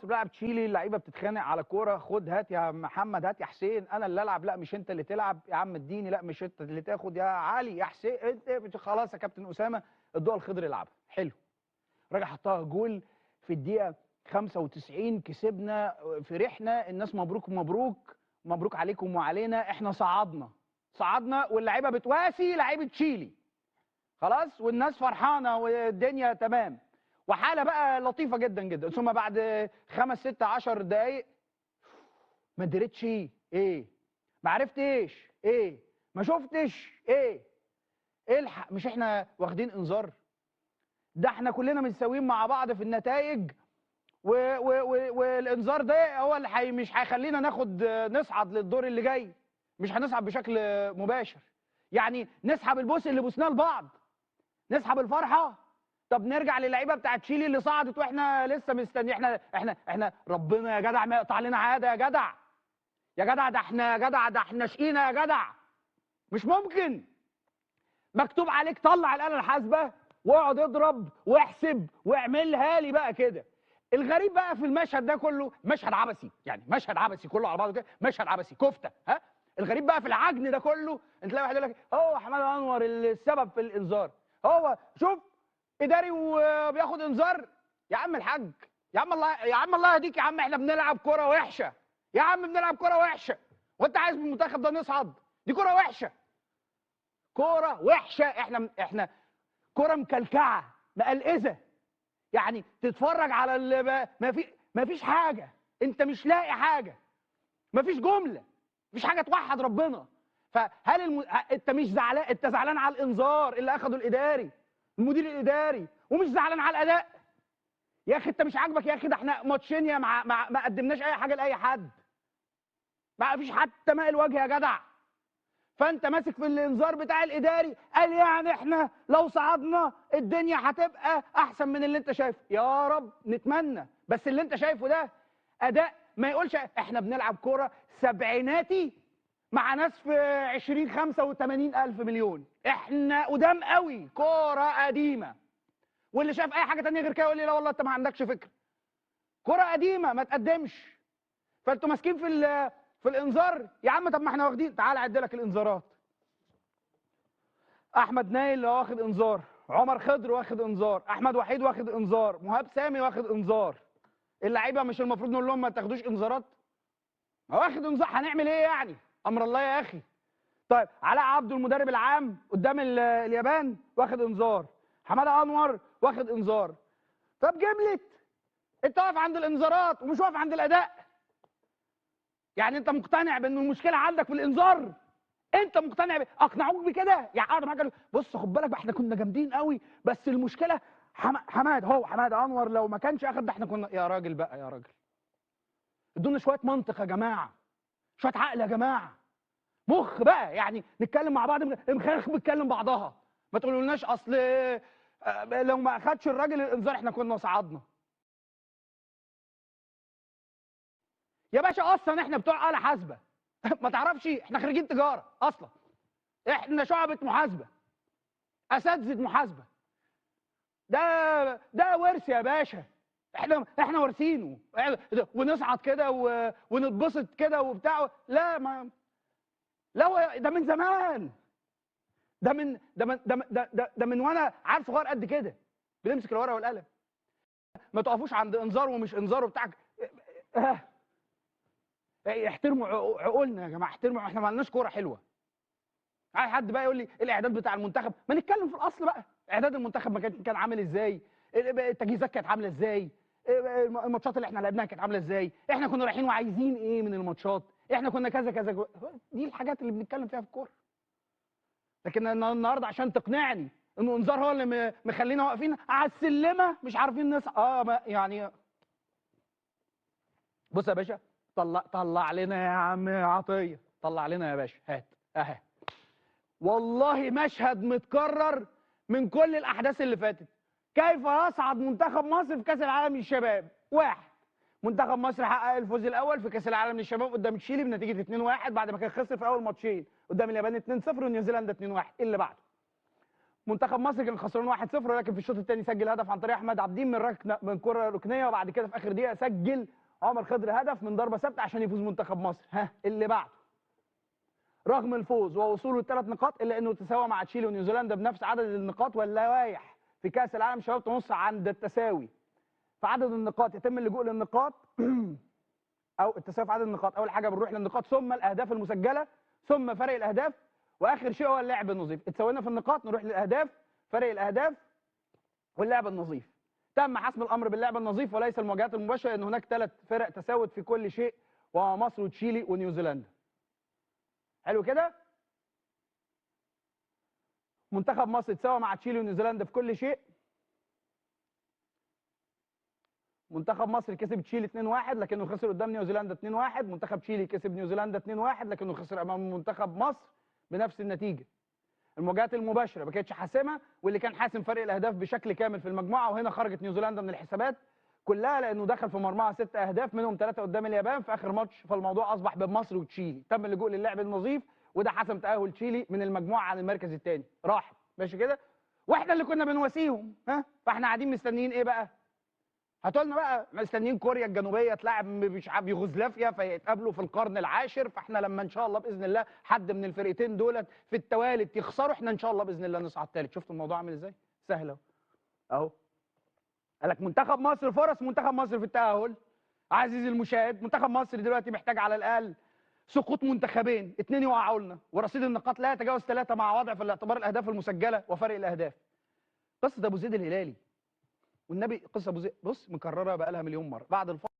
مصر بلعب تشيلي، اللعيبه بتتخانق على كوره، خد هات يا محمد، هات يا حسين، انا اللي العب، لا مش انت اللي تلعب يا عم اديني، لا مش انت اللي تاخد يا علي يا حسين، انت خلاص يا كابتن اسامه ادوها الخضر يلعبها. حلو. راجع حطها جول في الدقيقه 95، كسبنا، فرحنا، الناس مبروك مبروك مبروك عليكم وعلينا، احنا صعدنا واللعيبه بتواسي لعيبه تشيلي خلاص، والناس فرحانه والدنيا تمام، وحاله بقى لطيفه جدا جدا. ثم بعد 5 6 10 دقائق ما ادريتش ايه، ما عرفتش ايه، ما شفتش ايه، الحق مش احنا واخدين انذار؟ ده احنا كلنا متساويين مع بعض في النتائج، والانذار ده هو اللي مش هيخلينا نصعد للدور اللي جاي، مش هنصعد بشكل مباشر، يعني نسحب البوس اللي بوسناه لبعض، نسحب الفرحه. طب نرجع للعيبه بتاعت تشيلي اللي صعدت واحنا لسه مستني، احنا ربنا يا جدع ما يقطع لنا عاده يا جدع، يا جدع ده احنا، يا جدع ده احنا شقينا يا جدع، مش ممكن. مكتوب عليك طلع الآلة الحاسبة واقعد اضرب واحسب واعملها لي بقى كده. الغريب بقى في المشهد ده كله، مشهد عبثي، يعني مشهد عبثي كله على بعضه كده، مشهد عبثي كفته، ها. الغريب بقى في العجن ده كله، انت تلاقي واحد يقول لك هو حماده انور السبب في الانذار، هو شوف اداري وبياخد انذار. يا عم الحاج، يا عم الله، يا عم الله يهديك، يا عم احنا بنلعب كرة وحشه، يا عم بنلعب كرة وحشه، وانت عايز من المنتخب ده نصعد؟ دي كرة وحشه، كرة وحشه، احنا كرة مكلكعه مقلقزه، يعني تتفرج على ما فيش حاجه، انت مش لاقي حاجه، ما فيش جمله، مفيش حاجه توحد ربنا. فهل انت مش زعلان؟ انت زعلان على الانذار اللي اخده الاداري، المدير الاداري، ومش زعلان على الاداء؟ يا اخي انت مش عاجبك؟ يا اخي ده احنا ماتشين يا ما قدمناش اي حاجه لاي حد، ما فيش حتى ماء الوجه يا جدع. فانت ماسك في الانذار بتاع الاداري، قال يعني احنا لو صعدنا الدنيا هتبقى احسن من اللي انت شايفه. يا رب نتمنى، بس اللي انت شايفه ده اداء ما يقولش احنا بنلعب كوره سبعيناتي مع ناس في 20 85 الف مليون، احنا قدام قوي، كوره قديمه. واللي شاف اي حاجه ثانيه غير كده يقول لي لا والله انت ما عندكش فكره، كوره قديمه ما تقدمش. فانتوا ماسكين في الانذار يا عم. طب ما احنا واخدين، تعال اعد لك الانذارات. احمد نايل واخد انذار، عمر خضر واخد انذار، احمد وحيد واخد انذار، مهاب سامي واخد انذار. اللعيبه مش المفروض نقول لهم ما تاخدوش انذارات؟ واخد انذار، هنعمل ايه يعني؟ امر الله يا اخي. طيب علاء عبده المدرب العام قدام اليابان واخد انذار، حماده انور واخد انذار. طب جملت انت واقف عند الانذارات ومش واقف عند الاداء؟ يعني انت مقتنع بان المشكله عندك في الانذار؟ انت مقتنع اقنعوك بكده؟ يعني قعدوا معاك بص خد بالك بقى احنا كنا جامدين قوي، بس المشكله حماده انور لو ما كانش اخد ده احنا كنا. يا راجل بقى يا راجل، ادونا شويه منطق يا جماعه، شويه عقل يا جماعه، مخ بقى، يعني نتكلم مع بعض، المخاخ بتكلم بعضها، ما تقولولناش اصل لو ما اخدش الراجل الانذار احنا كنا صعدنا. يا باشا اصلا احنا بتوع آلة حاسبه ما تعرفش احنا خريجين تجاره اصلا، احنا شعبة محاسبه، اساتذه محاسبه، ده ورث يا باشا، احنا وارثينه، ونصعد كده ونتبسط كده وبتاع. لا ما لا، ده من زمان، ده من وانا عيل صغير قد كده بنمسك الورقه والقلم. ما تقفوش عند انذار ومش انذار وبتاع. احترموا عقولنا يا جماعه، احترموا، احنا ما لناش كوره حلوه. عايز حد بقى يقول لي الاعداد بتاع المنتخب، ما نتكلم في الاصل بقى، اعداد المنتخب ما كان عامل ازاي، التجهيزات كانت عامله ازاي، الماتشات اللي احنا لعبناها كانت عامله ازاي، احنا كنا رايحين وعايزين ايه من الماتشات، احنا كنا كذا كذا. دي الحاجات اللي بنتكلم فيها في الكوره. لكن النهارده عشان تقنعني انه انذار هو اللي مخلينا واقفين على السلمه مش عارفين يعني بص يا باشا، طلع لنا يا عم عطيه، طلع لنا يا باشا، هات اهي. والله مشهد متكرر من كل الاحداث اللي فاتت. كيف يصعد منتخب مصر في كاس العالم للشباب؟ واحد، منتخب مصر حقق الفوز الاول في كاس العالم للشباب قدام تشيلي بنتيجه 2-1 بعد ما كان خسر في اول ماتشين قدام اليابان 2-0 ونيوزيلندا 2-1. اللي بعده منتخب مصر كان خسران 1-0، ولكن في الشوط الثاني سجل هدف عن طريق احمد عبدين من كره ركنيه، وبعد كده في اخر دقيقه سجل عمر خضر هدف من ضربه ثابته عشان يفوز منتخب مصر. ها اللي بعده، رغم الفوز ووصوله ل3 نقاط الا انه تساوى مع تشيلي ونيوزيلندا بنفس عدد النقاط، واللوائح في كاس العالم شباب تنص عند التساوي في عدد النقاط يتم اللجوء للنقاط او التساوي في عدد النقاط. اول حاجه بنروح للنقاط ثم الاهداف المسجله ثم فرق الاهداف، واخر شيء هو اللعب النظيف. اتساوينا في النقاط نروح للاهداف، فرق الاهداف، واللعب النظيف. تم حسم الامر باللعب النظيف وليس المواجهات المباشره، لان هناك 3 فرق تساوت في كل شيء وهو مصر وتشيلي ونيوزيلندا. حلو كده؟ منتخب مصر تساوى مع تشيلي ونيوزيلندا في كل شيء. منتخب مصر كسب تشيلي 2-1 لكنه خسر قدام نيوزيلندا 2-1. منتخب تشيلي كسب نيوزيلندا 2-1 لكنه خسر امام منتخب مصر بنفس النتيجه. المواجهات المباشره ما كانتش حاسمه، واللي كان حاسم فرق الاهداف بشكل كامل في المجموعه، وهنا خرجت نيوزيلندا من الحسابات كلها لانه دخل في مرماها 6 اهداف منهم 3 قدام اليابان في اخر ماتش، فالموضوع اصبح بين مصر وتشيلي. تم اللجوء للعب النظيف وده حسم تاهل تشيلي من المجموعه عن المركز الثاني، راحت ماشي كده، واحنا اللي كنا بنواسيهم. ها فاحنا قاعدين مستنيين ايه بقى؟ هاتوا لنا بقى، مستنيين كوريا الجنوبيه تلاعب مش عارف يوغوسلافيا فيتقابلوا في القرن العاشر، فاحنا لما ان شاء الله باذن الله حد من الفرقتين دولت في التوالت يخسروا احنا ان شاء الله باذن الله نصعد ثالث. شفتوا الموضوع عامل ازاي؟ سهل اهو. اهو قال لك منتخب مصر فرص منتخب مصر في التاهل. عزيزي المشاهد، منتخب مصر دلوقتي محتاج على الاقل سقوط منتخبين، 2 يوقعوا لنا، ورصيد النقاط لا يتجاوز 3 مع وضع في الاعتبار الاهداف المسجله وفرق الاهداف. قصه ابو زيد الهلالي والنبي، قصه ابو زيد بص مكرره بقى لها مليون مره. بعد الفاصل